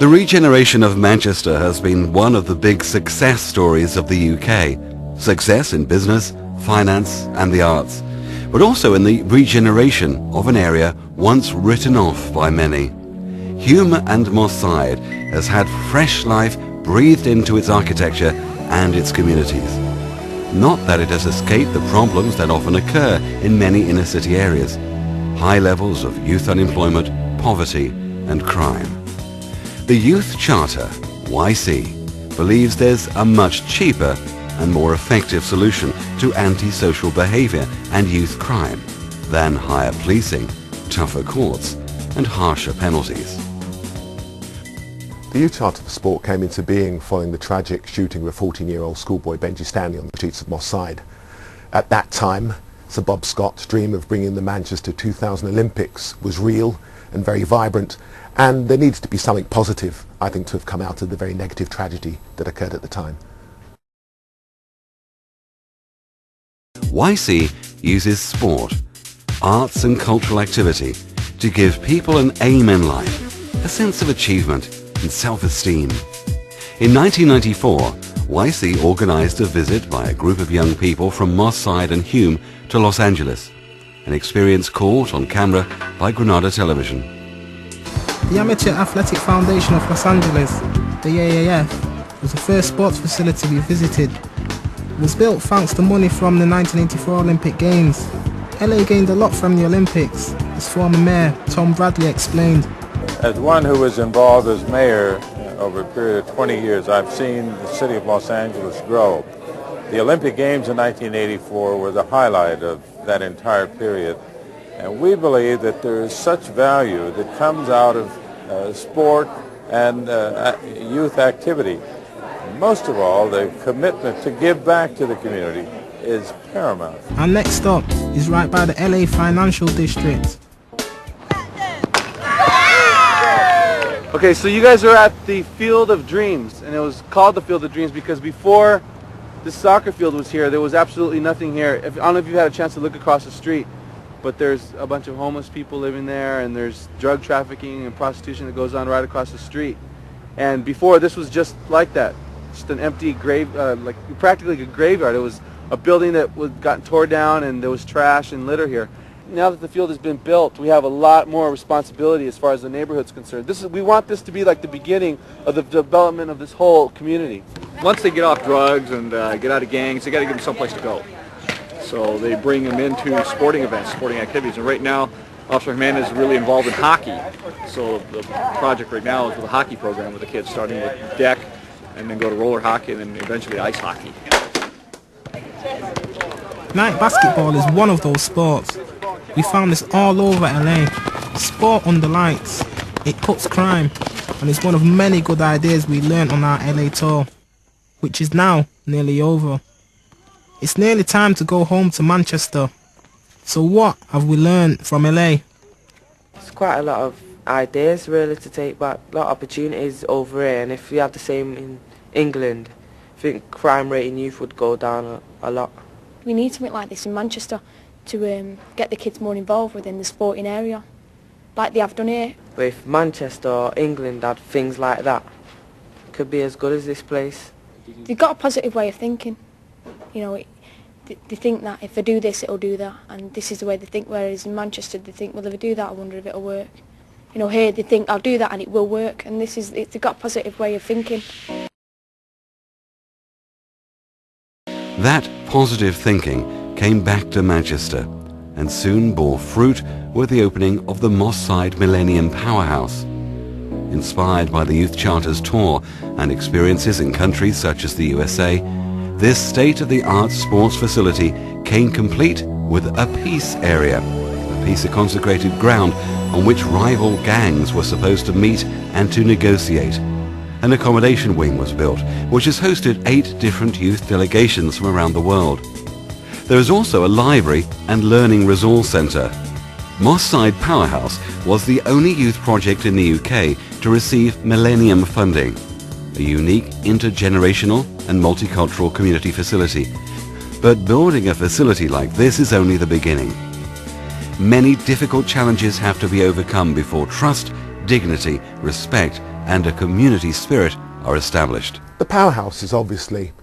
The regeneration of Manchester has been one of the big success stories of the UK. Success in business, finance and the arts, but also in the regeneration of an area once written off by many. Hume and Moss Side has had fresh life breathed into its architecture and its communities. Not that it has escaped the problems that often occur in many inner city areas. High levels of youth unemployment, poverty and crime. The Youth Charter, YC, believes there's a much cheaper and more effective solution to antisocial behaviour and youth crime than higher policing, tougher courts and harsher penalties. The Youth Charter for Sport came into being following the tragic shooting of a 14-year-old schoolboy Benji Stanley on the streets of Moss Side. At that time, Sir Bob Scott's dream of bringing the Manchester 2000 Olympics was real and very vibrant, and there needs to be something positive, I think, to have come out of the very negative tragedy that occurred at the time. YC uses sport, arts and cultural activity to give people an aim in life, a sense of achievement and self-esteem. In 1994, YC organised a visit by a group of young people from Moss Side and Hume to Los Angeles, an experience caught on camera by Granada Television. The Amateur Athletic Foundation of Los Angeles, the AAF, was the first sports facility we visited. It was built thanks to money from the 1984 Olympic Games. LA gained a lot from the Olympics, as former Mayor Tom Bradley explained. As one who was involved as mayor over a period of 20 years, I've seen the city of Los Angeles grow. The Olympic Games in 1984 were the highlight of that entire period. And we believe that there is such value that comes out of sport and youth activity. Most of all, the commitment to give back to the community is paramount. Our next stop is right by the LA Financial District. Okay, so you guys are at the Field of Dreams, and it was called the Field of Dreams because before the soccer field was here, there was absolutely nothing here. I don't know if you've had a chance to look across the street, but there's a bunch of homeless people living there, and there's drug trafficking and prostitution that goes on right across the street. And before, this was just like that, just an empty grave, like practically a graveyard. It was a building that was gotten torn down, and there was trash and litter here. Now that the field has been built, we have a lot more responsibility as far as the neighborhood's concerned. We want this to be like the beginning of the development of this whole community. Once they get off drugs and get out of gangs, they got to give them someplace to go. So they bring them into sporting events, sporting activities. And right now, Officer Jimenez is really involved in hockey. So the project right now is with a hockey program with the kids, starting with deck, and then go to roller hockey, and then eventually ice hockey. Night basketball is one of those sports. We found this all over LA. Sport under lights. It cuts crime, and it's one of many good ideas we learned on our LA tour, which is now nearly over. It's nearly time to go home to Manchester. So what have we learned from LA? There's quite a lot of ideas really to take back, a lot of opportunities over here, and if we had the same in England, I think crime rate in youth would go down a lot. We need something like this in Manchester to get the kids more involved within the sporting area, like they have done here. But if Manchester or England had things like that, it could be as good as this place. They've got a positive way of thinking. You know, they think that if I do this, it'll do that, and this is the way they think, whereas in Manchester they think, well, if I do that, I wonder if it'll work. You know, here they think, I'll do that and it will work, and they've got a positive way of thinking. That positive thinking came back to Manchester and soon bore fruit with the opening of the Moss Side Millennium Powerhouse. Inspired by the Youth Charter's tour and experiences in countries such as the USA, this state-of-the-art sports facility came complete with a peace area, a piece of consecrated ground on which rival gangs were supposed to meet and to negotiate. An accommodation wing was built, which has hosted 8 different youth delegations from around the world. There is also a library and learning resource centre. Moss Side Powerhouse was the only youth project in the UK to receive Millennium funding, a unique intergenerational and multicultural community facility. But building a facility like this is only the beginning. Many difficult challenges have to be overcome before trust, dignity, respect and a community spirit are established. The powerhouse is obviously,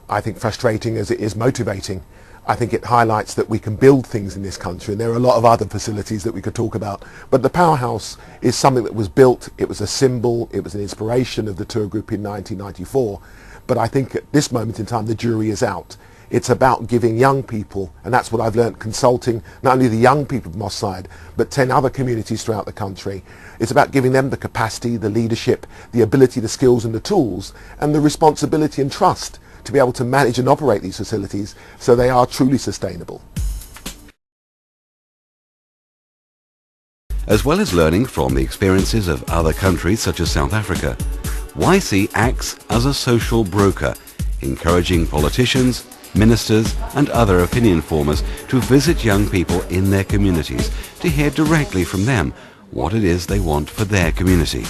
I think, frustrating as it is motivating. I think it highlights that we can build things in this country, and there are a lot of other facilities that we could talk about. But the powerhouse is something that was built, it was a symbol, it was an inspiration of the tour group in 1994. But I think at this moment in time the jury is out. It's about giving young people, and that's what I've learned consulting not only the young people of Moss Side, but 10 other communities throughout the country. It's about giving them the capacity, the leadership, the ability, the skills and the tools, and the responsibility and trust to be able to manage and operate these facilities so they are truly sustainable. As well as learning from the experiences of other countries such as South Africa, YC acts as a social broker, encouraging politicians, ministers and other opinion formers to visit young people in their communities to hear directly from them what it is they want for their community.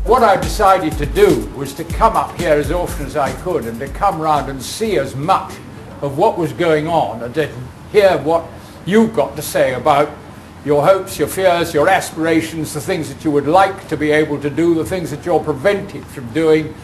What I decided to do was to come up here as often as I could and to come round and see as much of what was going on and to hear what you've got to say about your hopes, your fears, your aspirations, the things that you would like to be able to do, the things that you're prevented from doing.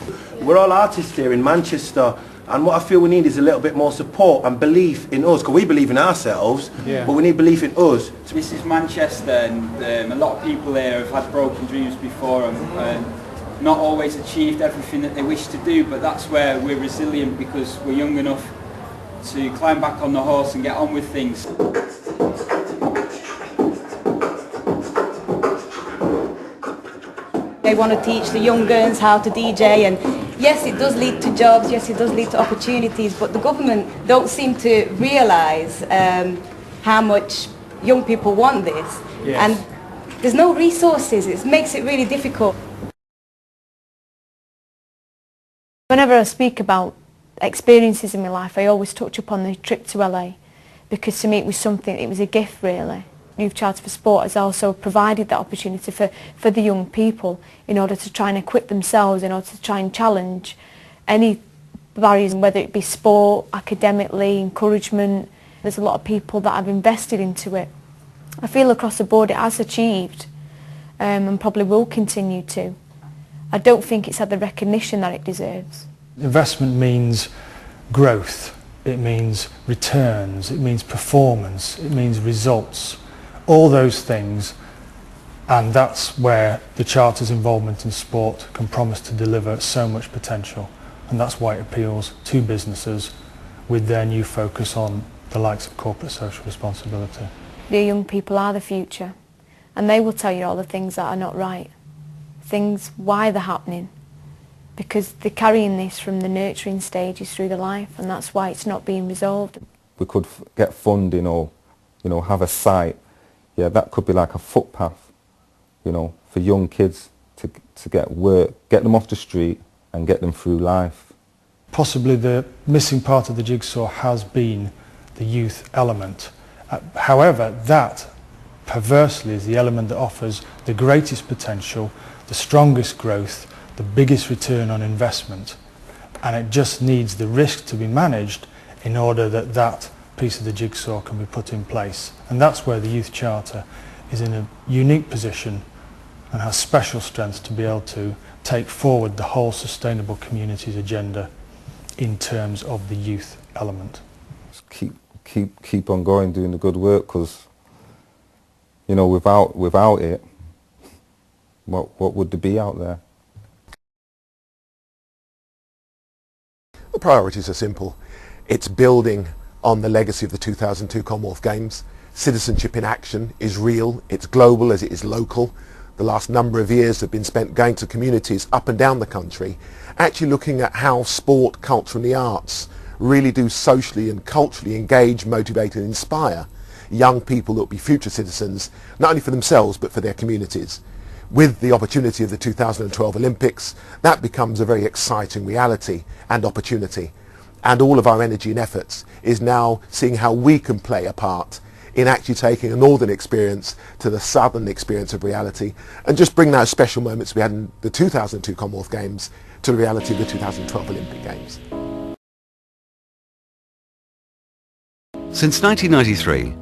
We're all artists here in Manchester, and what I feel we need is a little bit more support and belief in us, because we believe in ourselves, but we need belief in us. This is Manchester, and a lot of people here have had broken dreams before and not always achieved everything that they wish to do, but that's where we're resilient, because we're young enough to climb back on the horse and get on with things. They want to teach the young girls how to DJ, and yes, it does lead to jobs, yes, it does lead to opportunities, but the government don't seem to realise how much young people want this. Yes. And there's no resources, it makes it really difficult. Whenever I speak about experiences in my life, I always touch upon the trip to LA, because to me it was something, it was a gift really. Youth Charter for Sport has also provided that opportunity for the young people in order to try and equip themselves, in order to try and challenge any barriers, whether it be sport, academically, encouragement. There's a lot of people that have invested into it. I feel across the board it has achieved and probably will continue to. I don't think it's had the recognition that it deserves. Investment means growth, it means returns, it means performance, it means results. All those things, and that's where the Charter's involvement in sport can promise to deliver so much potential, and that's why it appeals to businesses with their new focus on the likes of corporate social responsibility. The young people are the future, and they will tell you all the things that are not right, things why they're happening, because they're carrying this from the nurturing stages through their life, and that's why it's not being resolved. We could get funding or, have a site. Yeah, that could be like a footpath, for young kids to get work, get them off the street and get them through life. Possibly the missing part of the jigsaw has been the youth element. However, that perversely is the element that offers the greatest potential, the strongest growth, the biggest return on investment, and it just needs the risk to be managed in order that that piece of the jigsaw can be put in place. And that's where the Youth Charter is in a unique position and has special strengths to be able to take forward the whole sustainable communities agenda in terms of the youth element. Just keep on going, doing the good work, because without it, what would there be out there? The priorities are simple. It's building on the legacy of the 2002 Commonwealth Games. Citizenship in action is real, it's global as it is local. The last number of years have been spent going to communities up and down the country, actually looking at how sport, culture and the arts really do socially and culturally engage, motivate and inspire young people that will be future citizens, not only for themselves but for their communities. With the opportunity of the 2012 Olympics, that becomes a very exciting reality and opportunity. And all of our energy and efforts is now seeing how we can play a part in actually taking a northern experience to the southern experience of reality, and just bring those special moments we had in the 2002 Commonwealth Games to the reality of the 2012 Olympic Games. Since 1993,